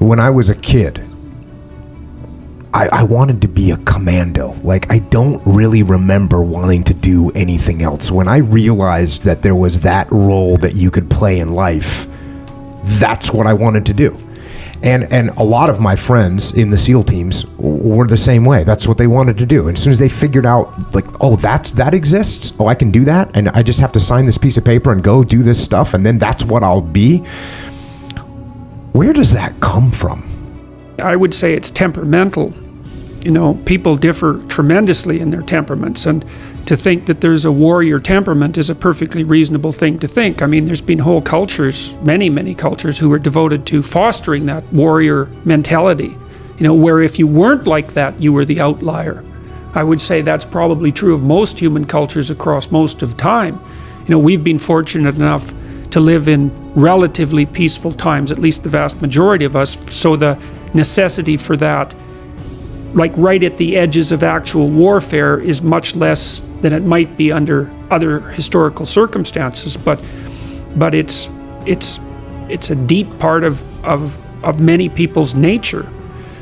when I was a kid, I wanted to be a commando. Like, I don't really remember wanting to do anything else. When I realized that there was that role that you could play in life, that's what I wanted to do. And a lot of my friends in the SEAL teams were the same way. That's what they wanted to do. And as soon as they figured out, like, oh, that exists. Oh, I can do that. And I just have to sign this piece of paper and go do this stuff. And then that's what I'll be. Where does that come from? I would say it's temperamental. You know, people differ tremendously in their temperaments, and to think that there's a warrior temperament is a perfectly reasonable thing to think. I mean, there's been whole cultures, many cultures, who are devoted to fostering that warrior mentality, you know, where if you weren't like that, you were the outlier. I would say that's probably true of most human cultures across most of time. You know, we've been fortunate enough to live in relatively peaceful times, at least the vast majority of us, so the necessity for that, like right at the edges of actual warfare, is much less than it might be under other historical circumstances. But it's a deep part of many people's nature.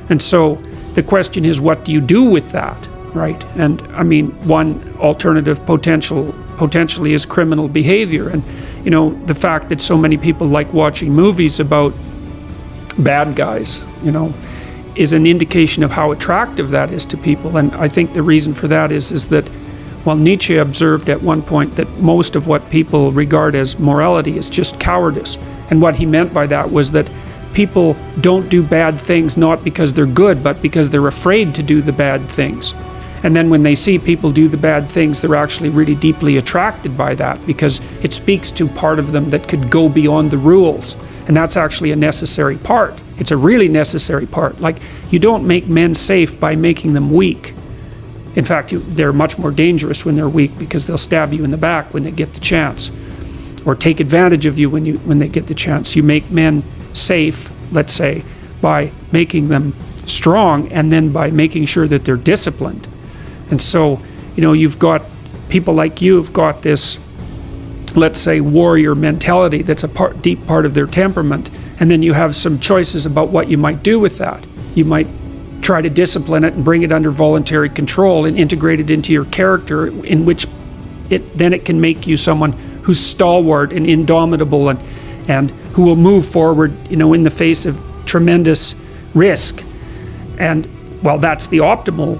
And so the question is, what do you do with that, right? And I mean, one alternative potentially is criminal behavior. And you know, the fact that so many people like watching movies about bad guys, you know, is an indication of how attractive that is to people. And I think the reason for that is that, well, Nietzsche observed at one point that most of what people regard as morality is just cowardice. And what he meant by that was that people don't do bad things not because they're good, but because they're afraid to do the bad things. And then when they see people do the bad things, they're actually really deeply attracted by that, because it speaks to part of them that could go beyond the rules. And that's actually a necessary part. It's a really necessary part. Like, you don't make men safe by making them weak. In fact, they're much more dangerous when they're weak, because they'll stab you in the back when they get the chance, or take advantage of you when they get the chance. You make men safe, let's say, by making them strong, and then by making sure that they're disciplined. And so, you know, you've got people like you have got this, let's say, warrior mentality that's a deep part of their temperament, and then you have some choices about what you might do with that. You might try to discipline it and bring it under voluntary control and integrate it into your character, in which it can make you someone who's stalwart and indomitable and who will move forward, you know, in the face of tremendous risk. And well, that's the optimal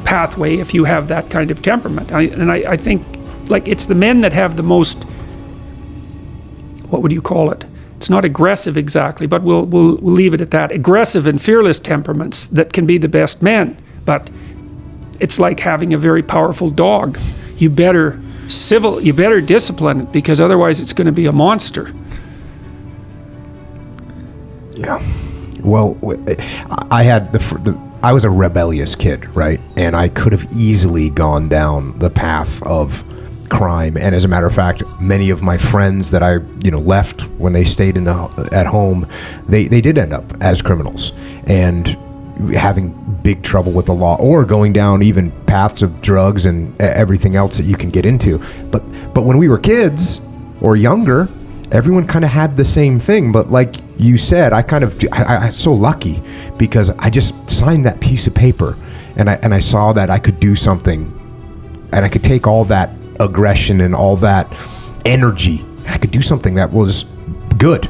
pathway if you have that kind of temperament. I think, like, it's the men that have the most, what would you call it? It's not aggressive exactly, but we'll leave it at that. Aggressive and fearless temperaments that can be the best men. But it's like having a very powerful dog. You better discipline it, because otherwise it's going to be a monster. Yeah. Well, I was a rebellious kid, right? And I could have easily gone down the path of crime. And as a matter of fact, many of my friends that I, left when they stayed at home, they did end up as criminals and having big trouble with the law, or going down even paths of drugs and everything else that you can get into. But when we were kids or younger, everyone kind of had the same thing. But like you said, I'm so lucky, because I just signed that piece of paper and I saw that I could do something, and I could take all that aggression and all that energy, and I could do something that was good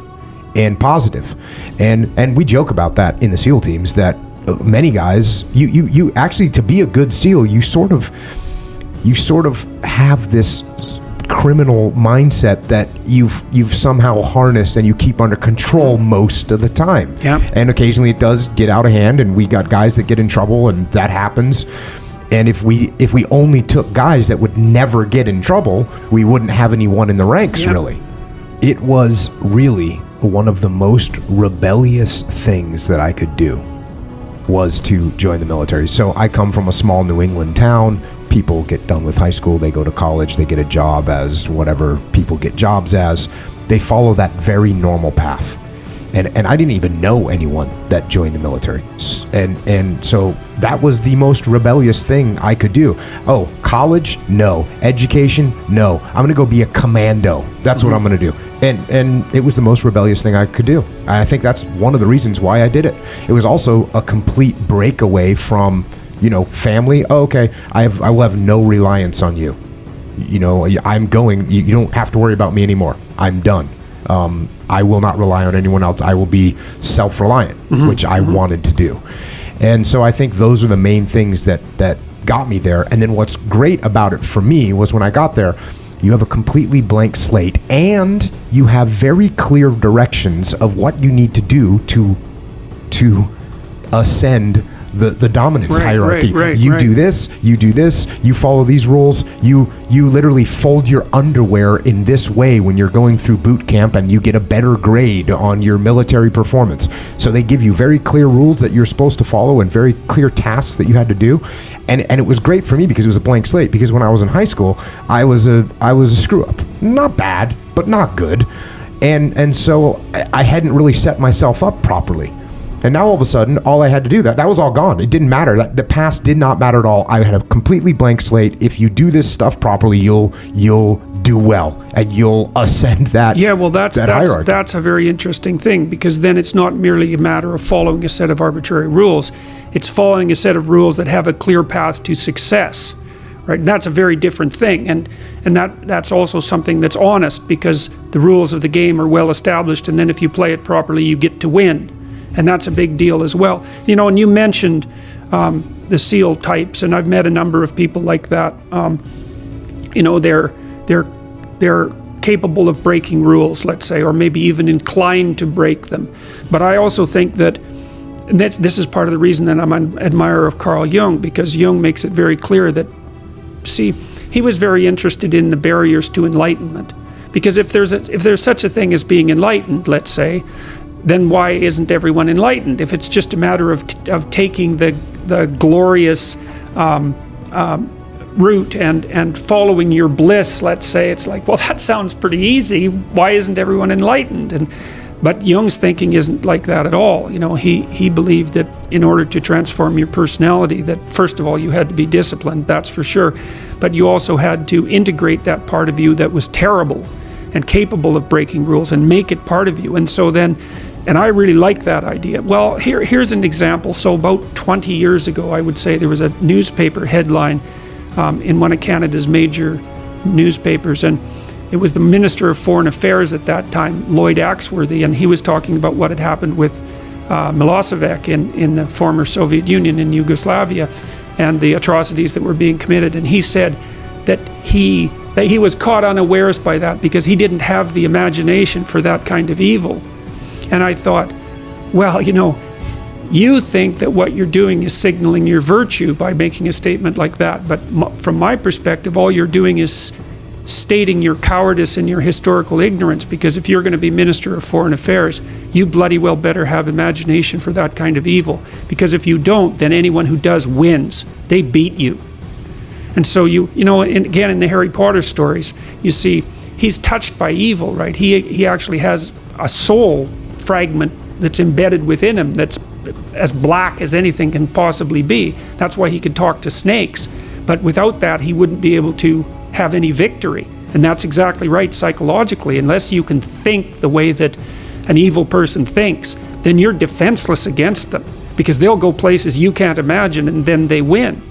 and positive. And we joke about that in the SEAL teams, that many guys, you actually, to be a good SEAL, you sort of have this criminal mindset that you've somehow harnessed and you keep under control most of the time. Yeah. And occasionally it does get out of hand, and we got guys that get in trouble, and that happens. And if we only took guys that would never get in trouble, we wouldn't have anyone in the ranks. Yeah. Really. It was really one of the most rebellious things that I could do was to join the military. So I come from a small New England town. People get done with high school, they go to college, they get a job as whatever people get jobs as. They follow that very normal path. And I didn't even know anyone that joined the military. And so that was the most rebellious thing I could do. Oh, college? No. Education? No. I'm going to go be a commando. That's what I'm going to do. And it was the most rebellious thing I could do. I think that's one of the reasons why I did it. It was also a complete breakaway from, family. Oh, okay, I will have no reliance on you. I'm going. You don't have to worry about me anymore. I'm done. I will not rely on anyone else. I will be self-reliant, which I wanted to do. And so I think those are the main things that got me there. And then what's great about it for me was when I got there, you have a completely blank slate, and you have very clear directions of what you need to do to ascend the dominance hierarchy. You do this, you follow these rules, you literally fold your underwear in this way when you're going through boot camp, and you get a better grade on your military performance. So they give you very clear rules that you're supposed to follow and very clear tasks that you had to do. And it was great for me because it was a blank slate, because when I was in high school, I was a screw up. Not bad, but not good. And so I hadn't really set myself up properly. And now all of a sudden, all I had to do, that was all gone. It didn't matter. The past did not matter at all. I had a completely blank slate. If you do this stuff properly, you'll do well, and you'll ascend that. Yeah, well, that hierarchy. That's a very interesting thing, because then it's not merely a matter of following a set of arbitrary rules. It's following a set of rules that have a clear path to success. Right? That's a very different thing, and that's also something that's honest, because the rules of the game are well established, and then if you play it properly, you get to win. And that's a big deal as well. And you mentioned the SEAL types, and I've met a number of people like that. They're capable of breaking rules, let's say, or maybe even inclined to break them. But I also think that this is part of the reason that I'm an admirer of Carl Jung, because Jung makes it very clear that, he was very interested in the barriers to enlightenment. Because if there's such a thing as being enlightened, let's say, then why isn't everyone enlightened? If it's just a matter of taking the glorious route and following your bliss, let's say, it's like, well, that sounds pretty easy. Why isn't everyone enlightened? But Jung's thinking isn't like that at all. He believed that in order to transform your personality, that first of all, you had to be disciplined, that's for sure. But you also had to integrate that part of you that was terrible and capable of breaking rules and make it part of you. And so then, and I really like that idea. Well, here's an example. So about 20 years ago, I would say, there was a newspaper headline in one of Canada's major newspapers, and it was the Minister of Foreign Affairs at that time, Lloyd Axworthy, and he was talking about what had happened with Milosevic in the former Soviet Union, in Yugoslavia, and the atrocities that were being committed. And he said that he was caught unawares by that because he didn't have the imagination for that kind of evil. And I thought, well, you think that what you're doing is signaling your virtue by making a statement like that. But from my perspective, all you're doing is stating your cowardice and your historical ignorance, because if you're going to be Minister of Foreign Affairs, you bloody well better have imagination for that kind of evil. Because if you don't, then anyone who does wins. They beat you. And so and again, in the Harry Potter stories, you see, he's touched by evil, right? He actually has a soul fragment that's embedded within him that's as black as anything can possibly be. That's why he could talk to snakes. But without that, he wouldn't be able to have any victory. And that's exactly right psychologically. Unless you can think the way that an evil person thinks, then you're defenseless against them, because they'll go places you can't imagine, and then they win.